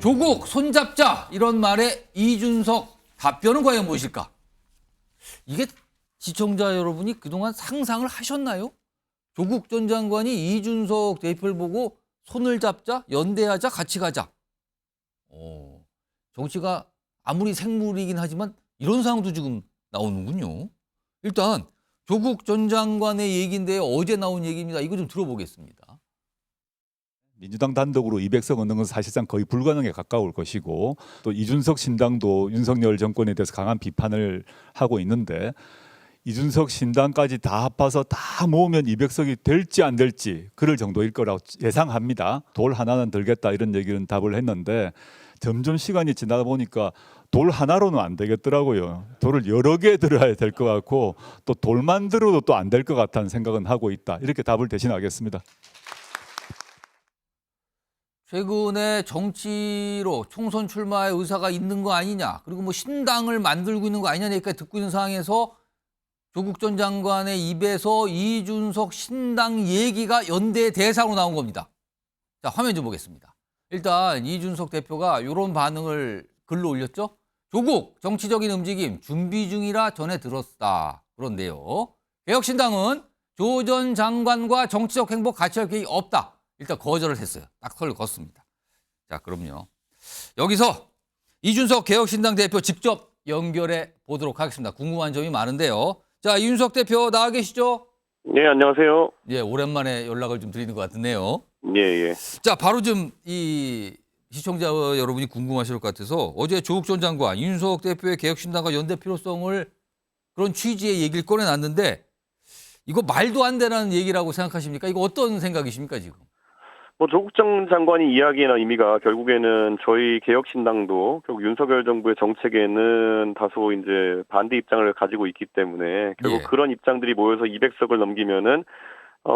조국 손잡자 이런 말에 이준석 답변은 과연 무엇일까? 이게 시청자 여러분이 그동안 상상을 하셨나요? 조국 전 장관이 이준석 대표를 보고 손을 잡자, 연대하자, 같이 가자. 정치가 아무리 생물이긴 하지만 이런 상황도 지금 나오는군요. 일단 조국 전 장관의 얘기인데 어제 나온 얘기입니다. 이거 좀 들어보겠습니다. 민주당 단독으로 200석 얻는 건 사실상 거의 불가능에 가까울 것이고, 또 이준석 신당도 윤석열 정권에 대해서 강한 비판을 하고 있는데, 이준석 신당까지 다 합해서 다 모으면 200석이 될지 안 될지 그럴 정도일 거라고 예상합니다. 돌 하나는 들겠다 이런 얘기는 답을 했는데, 점점 시간이 지나다 보니까 돌 하나로는 안 되겠더라고요. 돌을 여러 개 들어야 될 것 같고, 또 돌만 들어도 또 안 될 것 같다는 생각은 하고 있다. 이렇게 답을 대신하겠습니다. 최근에 정치로 총선 출마의 의사가 있는 거 아니냐, 그리고 뭐 신당을 만들고 있는 거 아니냐 얘기까지 듣고 있는 상황에서 조국 전 장관의 입에서 이준석 신당 얘기가 연대 대상으로 나온 겁니다. 자, 화면 좀 보겠습니다. 일단 이준석 대표가 이런 반응을 글로 올렸죠. 조국 정치적인 움직임 준비 중이라 전해 들었다. 그런데요, 개혁신당은 조 전 장관과 정치적 행보 같이 할 계획이 없다. 일단 거절을 했어요. 딱 선을 걷습니다. 자, 그럼요. 여기서 이준석 개혁신당 대표 직접 연결해 보도록 하겠습니다. 궁금한 점이 많은데요. 자, 이준석 대표 나와 계시죠? 네, 안녕하세요. 예, 오랜만에 연락을 좀 드리는 것 같은데요. 예, 예. 자, 바로 좀 이 시청자 여러분이 궁금하실 것 같아서 어제 조국 전 장관, 이준석 대표의 개혁신당과 연대 필요성을 그런 취지의 얘기를 꺼내놨는데, 이거 말도 안 되는 얘기라고 생각하십니까? 이거 어떤 생각이십니까, 지금? 뭐 조국 전 장관이 이야기한 의미가 결국에는 저희 개혁신당도 결국 윤석열 정부의 정책에는 다소 이제 반대 입장을 가지고 있기 때문에 결국 그런 입장들이 모여서 200석을 넘기면은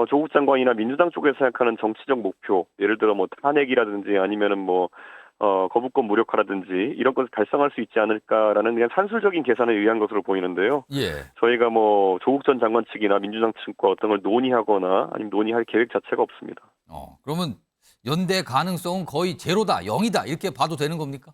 조국 장관이나 민주당 쪽에서 생각하는 정치적 목표, 예를 들어 뭐 탄핵이라든지 아니면은 뭐 거부권 무력화라든지 이런 것을 달성할 수 있지 않을까라는 그냥 산술적인 계산에 의한 것으로 보이는데요. 예. 저희가 뭐 조국 전 장관 측이나 민주당 측과 어떤 걸 논의하거나 아니면 논의할 계획 자체가 없습니다. 그러면 연대 가능성은 거의 제로다, 0이다 이렇게 봐도 되는 겁니까?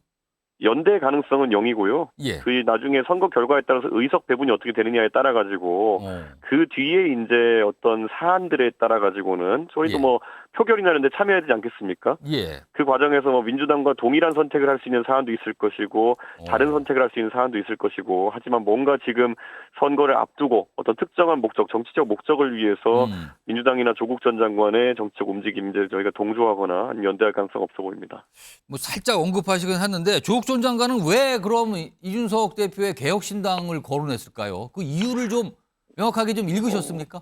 연대 가능성은 0이고요. 예. 그 나중에 선거 결과에 따라서 의석 배분이 어떻게 되느냐에 따라 가지고 그 뒤에 이제 어떤 사안들에 따라 가지고는 저희도 예. 뭐 표결이나 이런 데 참여해야 되지 않겠습니까? 예. 그 과정에서 뭐 민주당과 동일한 선택을 할 수 있는 사안도 있을 것이고 다른 선택을 할 수 있는 사안도 있을 것이고, 하지만 뭔가 지금 선거를 앞두고 어떤 특정한 목적, 정치적 목적을 위해서 민주당이나 조국 전 장관의 정치적 움직임들 저희가 동조하거나 연대할 가능성 없어 보입니다. 뭐 살짝 언급하시긴 했는데, 조국 전 장관은 왜 그럼 이준석 대표의 개혁신당을 거론했을까요? 그 이유를 좀 명확하게 좀 읽으셨습니까?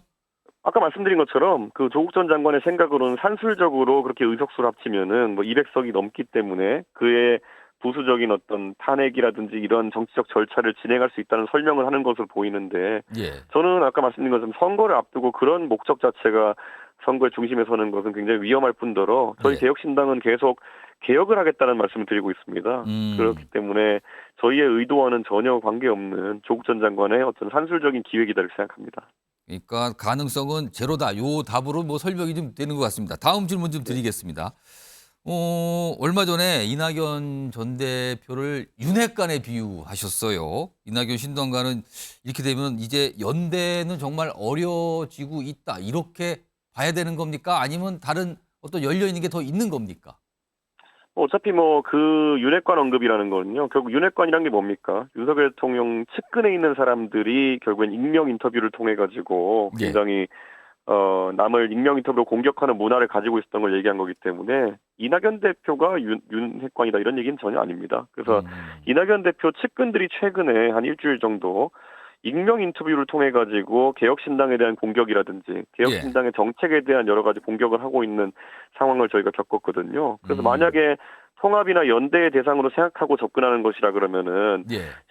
아까 말씀드린 것처럼 그 조국 전 장관의 생각으로는 산술적으로 그렇게 의석수를 합치면은 뭐 200석이 넘기 때문에 그의 부수적인 어떤 탄핵이라든지 이런 정치적 절차를 진행할 수 있다는 설명을 하는 것으로 보이는데, 예. 저는 아까 말씀드린 것처럼 선거를 앞두고 그런 목적 자체가 선거의 중심에 서는 것은 굉장히 위험할 뿐더러 저희 예. 개혁신당은 계속 개혁을 하겠다는 말씀을 드리고 있습니다. 그렇기 때문에 저희의 의도와는 전혀 관계없는 조국 전 장관의 어떤 산술적인 기획이다 이렇게 생각합니다. 그러니까 가능성은 제로다. 요 답으로 뭐 설명이 좀 되는 것 같습니다. 다음 질문 좀 드리겠습니다. 얼마 전에 이낙연 전 대표를 윤핵관에 비유하셨어요. 이낙연 신당과는 이렇게 되면 이제 연대는 정말 어려지고 있다, 이렇게 봐야 되는 겁니까? 아니면 다른 어떤 열려 있는 게 더 있는 겁니까? 어차피 뭐 그 윤핵관 언급이라는 거는요, 결국 윤핵관이란 게 뭡니까? 윤석열 대통령 측근에 있는 사람들이 결국엔 익명 인터뷰를 통해 가지고 굉장히 남을 익명 인터뷰로 공격하는 문화를 가지고 있었던 걸 얘기한 거기 때문에 이낙연 대표가 윤핵관이다 이런 얘기는 전혀 아닙니다. 그래서 이낙연 대표 측근들이 최근에 한 일주일 정도 익명 인터뷰를 통해 가지고 개혁신당에 대한 공격이라든지 개혁신당의 정책에 대한 여러 가지 공격을 하고 있는 상황을 저희가 겪었거든요. 그래서 만약에 통합이나 연대의 대상으로 생각하고 접근하는 것이라 그러면은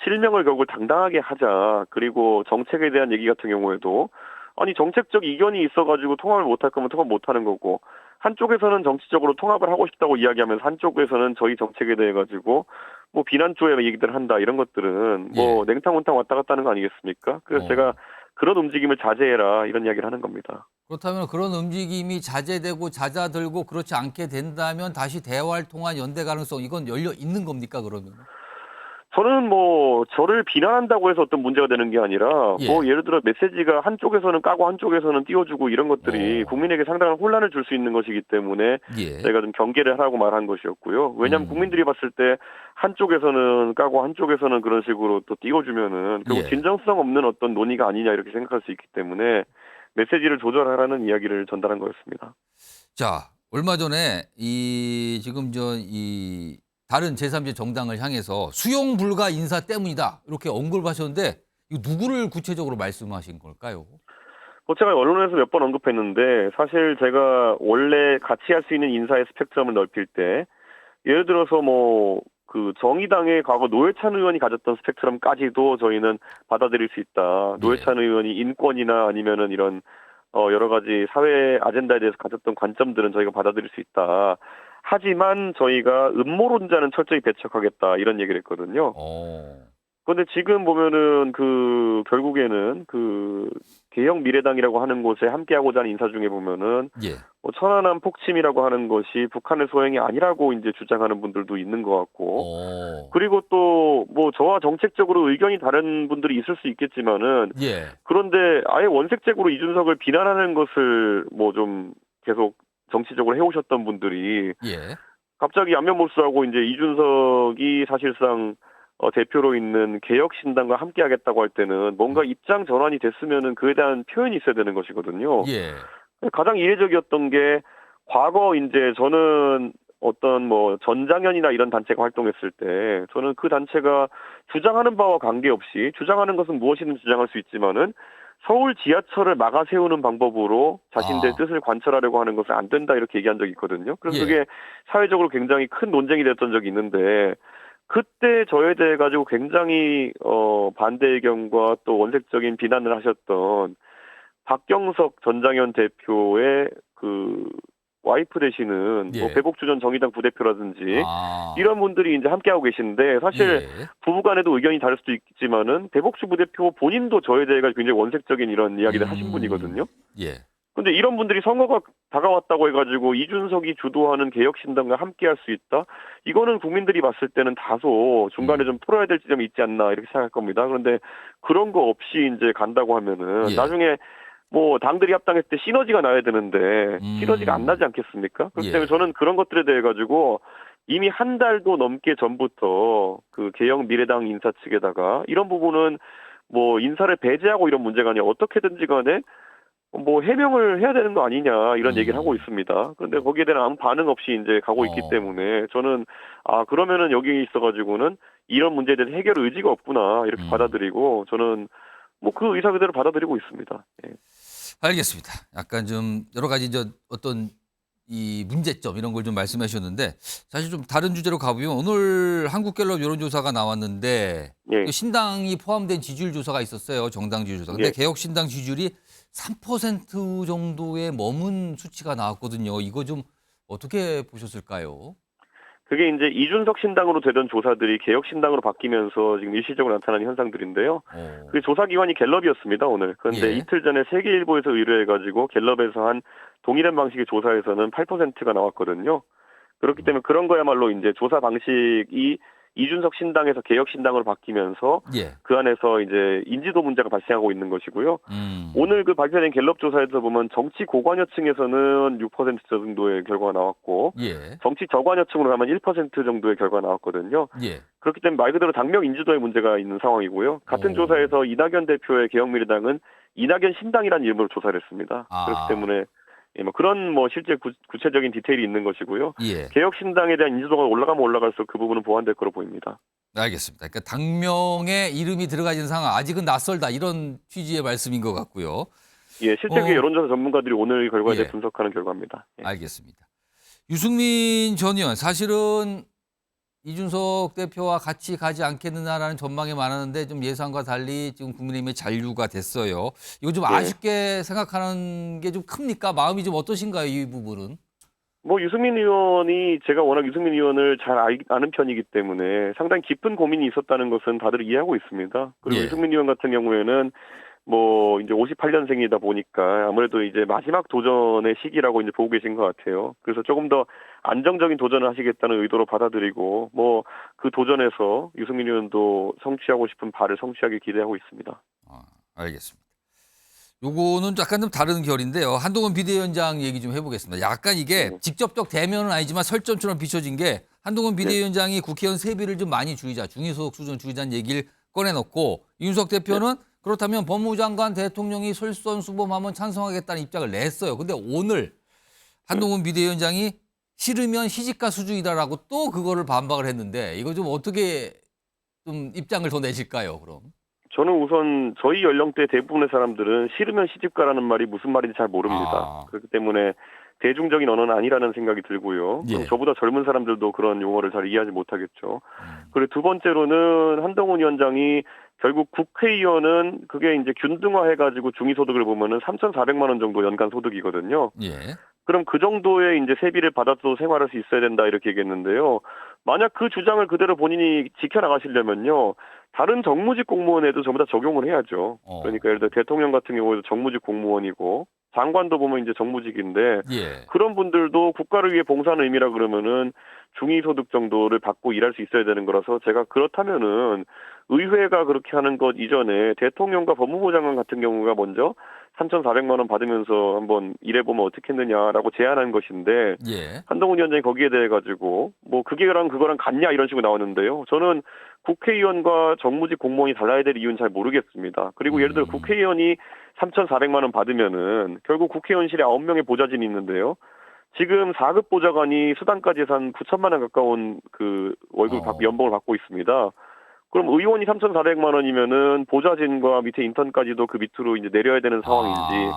실명을 결국 당당하게 하자. 그리고 정책에 대한 얘기 같은 경우에도 아니 정책적 이견이 있어가지고 통합을 못할 거면 통합 못하는 거고, 한쪽에서는 정치적으로 통합을 하고 싶다고 이야기하면서 한쪽에서는 저희 정책에 대해 가지고 뭐 비난 쪽의 얘기들을 한다, 이런 것들은 뭐 냉탕온탕 왔다 갔다 하는 거 아니겠습니까? 그래서 제가 그런 움직임을 자제해라 이런 이야기를 하는 겁니다. 그렇다면 그런 움직임이 자제되고 잦아들고 그렇지 않게 된다면 다시 대화를 통한 연대 가능성 이건 열려 있는 겁니까 그러면? 저는 뭐 저를 비난한다고 해서 어떤 문제가 되는 게 아니라 예. 뭐 예를 들어 메시지가 한쪽에서는 까고 한쪽에서는 띄워주고 이런 것들이 국민에게 상당한 혼란을 줄 수 있는 것이기 때문에 예. 저희가 좀 경계를 하라고 말한 것이었고요. 왜냐하면 음. 국민들이 봤을 때 한쪽에서는 까고 한쪽에서는 그런 식으로 또 띄워주면은 결국 예. 진정성 없는 어떤 논의가 아니냐 이렇게 생각할 수 있기 때문에 메시지를 조절하라는 이야기를 전달한 거였습니다. 자, 얼마 전에 이 지금 이 다른 제3지 정당을 향해서 수용 불가 인사 때문이다. 이렇게 언급하셨는데 이거 누구를 구체적으로 말씀하신 걸까요? 뭐 제가 언론에서 몇 번 언급했는데 사실 제가 원래 같이 할 수 있는 인사의 스펙트럼을 넓힐 때 예를 들어서 뭐 그 정의당의 과거 노회찬 의원이 가졌던 스펙트럼까지도 저희는 받아들일 수 있다. 노회찬 의원이 인권이나 아니면은 이런 여러 가지 사회 아젠다에 대해서 가졌던 관점들은 저희가 받아들일 수 있다. 하지만 저희가 음모론자는 철저히 배척하겠다 이런 얘기를 했거든요. 그런데 지금 보면은 결국에는 개혁 미래당이라고 하는 곳에 함께하고자 하는 인사 중에 보면은 예. 뭐 천안함 폭침이라고 하는 것이 북한의 소행이 아니라고 이제 주장하는 분들도 있는 것 같고 그리고 또 뭐 저와 정책적으로 의견이 다른 분들이 있을 수 있겠지만은 예. 그런데 아예 원색적으로 이준석을 비난하는 것을 뭐 좀 계속 정치적으로 해오셨던 분들이 예. 갑자기 안면몰수하고 이제 이준석이 사실상 대표로 있는 개혁신당과 함께하겠다고 할 때는 뭔가 입장 전환이 됐으면은 그에 대한 표현이 있어야 되는 것이거든요. 예. 가장 이례적이었던 게 과거 이제 저는 어떤 뭐 전장현이나 이런 단체가 활동했을 때 저는 그 단체가 주장하는 바와 관계없이 주장하는 것은 무엇이든 주장할 수 있지만은 서울 지하철을 막아 세우는 방법으로 자신들의 뜻을 관철하려고 하는 것은 안 된다 이렇게 얘기한 적이 있거든요. 그래서 예. 그게 사회적으로 굉장히 큰 논쟁이 됐던 적이 있는데 그때 저에 대해 가지고 굉장히 반대 의견과 또 원색적인 비난을 하셨던 박경석 전장현 대표의 와이프 되시는 뭐 예. 배복주 전 정의당 부대표라든지 아. 이런 분들이 이제 함께하고 계시는데 사실 예. 부부간에도 의견이 다를 수도 있지만은 배복주 부대표 본인도 저에 대해 굉장히 원색적인 이런 이야기를 하신 분이거든요. 예. 근데 이런 분들이 선거가 다가왔다고 해가지고 이준석이 주도하는 개혁신당과 함께할 수 있다? 이거는 국민들이 봤을 때는 다소 중간에 좀 풀어야 될 지점이 있지 않나 이렇게 생각할 겁니다. 그런데 그런 거 없이 이제 간다고 하면은 예. 나중에 뭐 당들이 합당했을 때 시너지가 나야 되는데 시너지가 안 나지 않겠습니까? 그렇기 때문에 예. 저는 그런 것들에 대해 가지고 이미 한 달도 넘게 전부터 개혁 미래당 인사 측에다가 이런 부분은 뭐 인사를 배제하고 이런 문제가 아니라 어떻게든지 간에 뭐 해명을 해야 되는 거 아니냐 이런 얘기를 하고 있습니다. 그런데 거기에 대한 아무 반응 없이 이제 가고 있기 때문에 저는 그러면은 여기 있어가지고는 이런 문제에 대해서 해결 의지가 없구나 이렇게 받아들이고 저는 뭐 그 의사 그대로 받아들이고 있습니다. 예. 알겠습니다. 약간 좀 여러 가지 어떤 이 문제점 이런 걸 좀 말씀해 주셨는데 사실 좀 다른 주제로 가보면 오늘 한국갤럽 여론조사가 나왔는데 예. 신당이 포함된 지지율 조사가 있었어요. 정당 지지율 조사. 근데 예. 개혁신당 지지율이 3% 정도에 머문 수치가 나왔거든요. 이거 좀 어떻게 보셨을까요? 그게 이제 이준석 신당으로 되던 조사들이 개혁 신당으로 바뀌면서 지금 일시적으로 나타나는 현상들인데요. 그 조사 기관이 갤럽이었습니다, 오늘. 그런데 예. 이틀 전에 세계일보에서 의뢰해가지고 갤럽에서 한 동일한 방식의 조사에서는 8%가 나왔거든요. 그렇기 때문에 그런 거야말로 이제 조사 방식이 이준석 신당에서 개혁 신당으로 바뀌면서 예. 그 안에서 이제 인지도 문제가 발생하고 있는 것이고요. 오늘 발표된 갤럽 조사에서 보면 정치 고관여층에서는 6% 정도의 결과가 나왔고 예. 정치 저관여층으로 가면 1% 정도의 결과가 나왔거든요. 예. 그렇기 때문에 말 그대로 당명 인지도에 문제가 있는 상황이고요. 같은 조사에서 이낙연 대표의 개혁미래당은 이낙연 신당이라는 이름으로 조사를 했습니다. 그렇기 때문에 뭐 그런 뭐 실제 구체적인 디테일이 있는 것이고요. 예. 개혁신당에 대한 인지도가 올라가면 올라갈수록 그 부분은 보완될 거로 보입니다. 알겠습니다. 그러니까 당명에 이름이 들어가 있는 상황 아직은 낯설다 이런 취지의 말씀인 것 같고요. 예, 실제 그 여론조사 전문가들이 오늘 결과에 대해 예. 분석하는 결과입니다. 예. 알겠습니다. 유승민 전 의원 사실은 이준석 대표와 같이 가지 않겠느냐라는 전망이 많았는데 좀 예상과 달리 지금 국민의힘의 잔류가 됐어요. 이거 좀 예. 아쉽게 생각하는 게 좀 큽니까? 마음이 좀 어떠신가요? 이 부분은? 뭐 유승민 의원이 제가 워낙 유승민 의원을 잘 아는 편이기 때문에 상당히 깊은 고민이 있었다는 것은 다들 이해하고 있습니다. 그리고 예. 유승민 의원 같은 경우에는 뭐 이제 58년생이다 보니까 아무래도 이제 마지막 도전의 시기라고 이제 보고 계신 것 같아요. 그래서 조금 더 안정적인 도전을 하시겠다는 의도로 받아들이고 뭐 그 도전에서 유승민 의원도 성취하고 싶은 바를 성취하길 기대하고 있습니다. 알겠습니다. 요거는 약간 좀 다른 결인데요. 한동훈 비대위원장 얘기 좀 해보겠습니다. 약간 이게 네. 직접적 대면은 아니지만 설전처럼 비춰진 게 한동훈 비대위원장이 국회의원 세비를 좀 많이 줄이자, 중위소득 수준 줄이자는 얘기를 꺼내놓고 윤석 대표는 그렇다면 법무부 장관 대통령이 솔선수범하면 찬성하겠다는 입장을 냈어요. 근데 오늘 한동훈 비대위원장이 싫으면 시집가 수준이다라고 또 그거를 반박을 했는데 이거 좀 어떻게 좀 입장을 더 내실까요, 그럼? 저는 우선 저희 연령대 대부분의 사람들은 싫으면 시집가라는 말이 무슨 말인지 잘 모릅니다. 그렇기 때문에 대중적인 언어는 아니라는 생각이 들고요. 예. 그럼 저보다 젊은 사람들도 그런 용어를 잘 이해하지 못하겠죠. 그리고 두 번째로는 한동훈 위원장이 결국 국회의원은 그게 이제 균등화해가지고 중위소득을 보면은 3,400만 원 정도 연간 소득이거든요. 예. 그럼 그 정도의 이제 세비를 받아도 생활할 수 있어야 된다 이렇게 얘기했는데요. 만약 그 주장을 그대로 본인이 지켜나가시려면요. 다른 정무직 공무원에도 전부 다 적용을 해야죠. 그러니까 예를 들어 대통령 같은 경우에도 정무직 공무원이고 장관도 보면 이제 정무직인데 예. 그런 분들도 국가를 위해 봉사하는 의미라 그러면은 중위소득 정도를 받고 일할 수 있어야 되는 거라서 제가 그렇다면은 의회가 그렇게 하는 것 이전에 대통령과 법무부 장관 같은 경우가 먼저 3,400만 원 받으면서 한번 일해보면 어떻겠느냐라고 제안한 것인데 예. 한동훈 위원장이 거기에 대해 가지고 뭐 그거랑 같냐 이런 식으로 나오는데요. 저는 국회의원과 정무직 공무원이 달라야 될 이유는 잘 모르겠습니다. 그리고 예를 들어 국회의원이 3,400만 원 받으면은 결국 국회의원실에 9명의 보좌진이 있는데요. 지금 4급 보좌관이 수당까지 해서 한 9천만 원 가까운 그 월급 받고 연봉을 받고 있습니다. 그럼 의원이 3,400만 원이면은 보좌진과 밑에 인턴까지도 그 밑으로 이제 내려야 되는 상황인지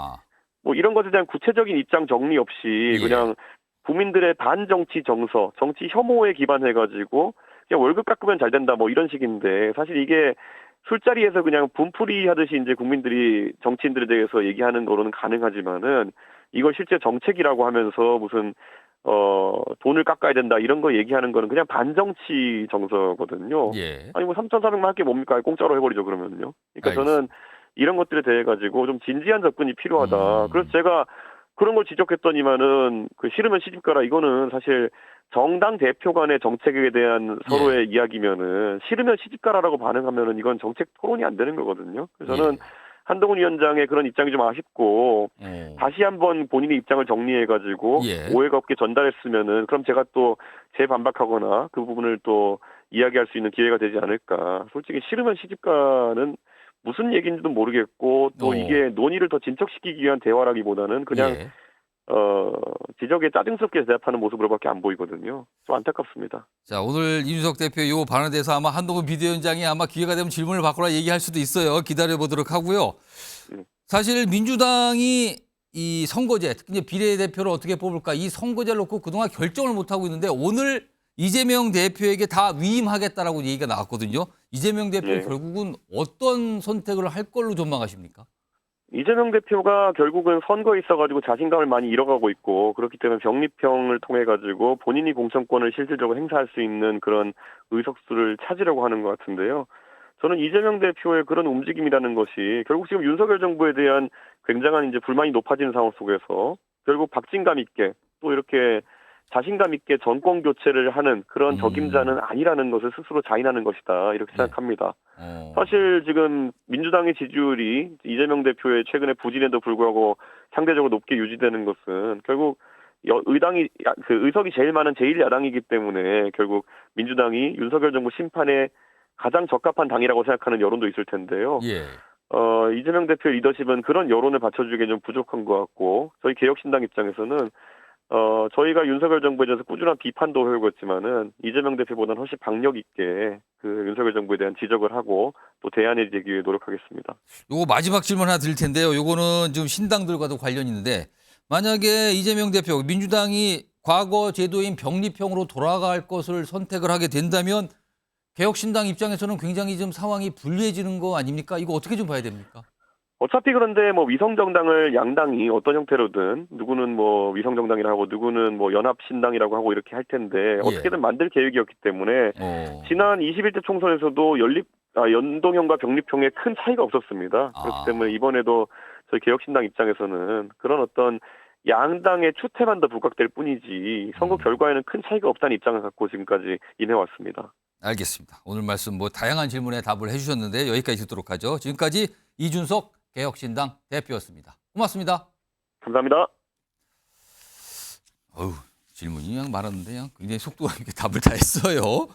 뭐 이런 것에 대한 구체적인 입장 정리 없이 그냥 국민들의 반정치 정서, 정치 혐오에 기반해 가지고 그냥 월급 깎으면 잘 된다 뭐 이런 식인데 사실 이게 술자리에서 그냥 분풀이 하듯이 이제 국민들이 정치인들에 대해서 얘기하는 거로는 가능하지만은 이걸 실제 정책이라고 하면서 무슨 돈을 깎아야 된다 이런 거 얘기하는 거는 그냥 반정치 정서거든요. 예. 아니 뭐 3,400만 할 게 뭡니까? 공짜로 해버리죠 그러면요. 그러니까 알겠습니다. 저는 이런 것들에 대해 가지고 좀 진지한 접근이 필요하다. 그래서 제가 그런 걸 지적했더니만은 그 싫으면 시집가라 이거는 사실 정당 대표 간의 정책에 대한 서로의 이야기면은 싫으면 시집가라라고 반응하면은 이건 정책 토론이 안 되는 거거든요. 그래서 저는 한동훈 위원장의 그런 입장이 좀 아쉽고 다시 한번 본인의 입장을 정리해가지고 오해가 없게 전달했으면은 그럼 제가 또 재반박하거나 그 부분을 또 이야기할 수 있는 기회가 되지 않을까. 솔직히 싫으면 시집가는 무슨 얘기인지도 모르겠고 또 이게 논의를 더 진척시키기 위한 대화라기보다는 그냥 지적에 짜증스럽게 대답하는 모습으로밖에 안 보이거든요. 좀 안타깝습니다. 자, 오늘 이준석 대표 요 발언에 대해서 아마 한동훈 비대위원장이 아마 기회가 되면 질문을 받거나 얘기할 수도 있어요. 기다려보도록 하고요. 사실 민주당이 이 선거제, 특히 비례대표를 어떻게 뽑을까 이 선거제를 놓고 그동안 결정을 못하고 있는데 오늘 이재명 대표에게 다 위임하겠다라고 얘기가 나왔거든요. 이재명 대표 결국은 어떤 선택을 할 걸로 전망하십니까? 이재명 대표가 결국은 선거에 있어가지고 자신감을 많이 잃어가고 있고 그렇기 때문에 병립형을 통해가지고 본인이 공천권을 실질적으로 행사할 수 있는 그런 의석수를 찾으려고 하는 것 같은데요. 저는 이재명 대표의 그런 움직임이라는 것이 결국 지금 윤석열 정부에 대한 굉장한 이제 불만이 높아지는 상황 속에서 결국 박진감 있게 또 이렇게 자신감 있게 정권 교체를 하는 그런 적임자는 아니라는 것을 스스로 자인하는 것이다 이렇게 생각합니다. 사실 지금 민주당의 지지율이 이재명 대표의 최근의 부진에도 불구하고 상대적으로 높게 유지되는 것은 결국 의당이 그 의석이 제일 많은 제1야당이기 때문에 결국 민주당이 윤석열 정부 심판에 가장 적합한 당이라고 생각하는 여론도 있을 텐데요. 이재명 대표 리더십은 그런 여론을 받쳐주기에 좀 부족한 것 같고 저희 개혁신당 입장에서는 저희가 윤석열 정부에 대해서 꾸준한 비판도 해오고 있지만은 이재명 대표보다는 훨씬 박력 있게 그 윤석열 정부에 대한 지적을 하고 또 대안을 제기 위해 노력하겠습니다. 요거 마지막 질문 하나 드릴 텐데요. 요거는 지금 신당들과도 관련이 있는데 만약에 이재명 대표 민주당이 과거 제도인 병립형으로 돌아갈 것을 선택을 하게 된다면 개혁신당 입장에서는 굉장히 좀 상황이 불리해지는 거 아닙니까? 이거 어떻게 좀 봐야 됩니까? 어차피 그런데 뭐 위성정당을 양당이 어떤 형태로든 누구는 뭐 위성정당이라고 하고 누구는 뭐 연합신당이라고 하고 이렇게 할 텐데 어떻게든 만들 계획이었기 때문에 지난 21대 총선에서도 연동형과 병립형에 큰 차이가 없었습니다. 그렇기 때문에 이번에도 저희 개혁신당 입장에서는 그런 어떤 양당의 추태만 더 부각될 뿐이지 선거 결과에는 큰 차이가 없다는 입장을 갖고 지금까지 임해왔습니다. 알겠습니다. 오늘 말씀 뭐 다양한 질문에 답을 해주셨는데 여기까지 듣도록 하죠. 지금까지 이준석 개혁신당 대표였습니다. 고맙습니다. 감사합니다. 질문이 그냥 많았는데 그냥 굉장히 속도가 있게 답을 다 했어요.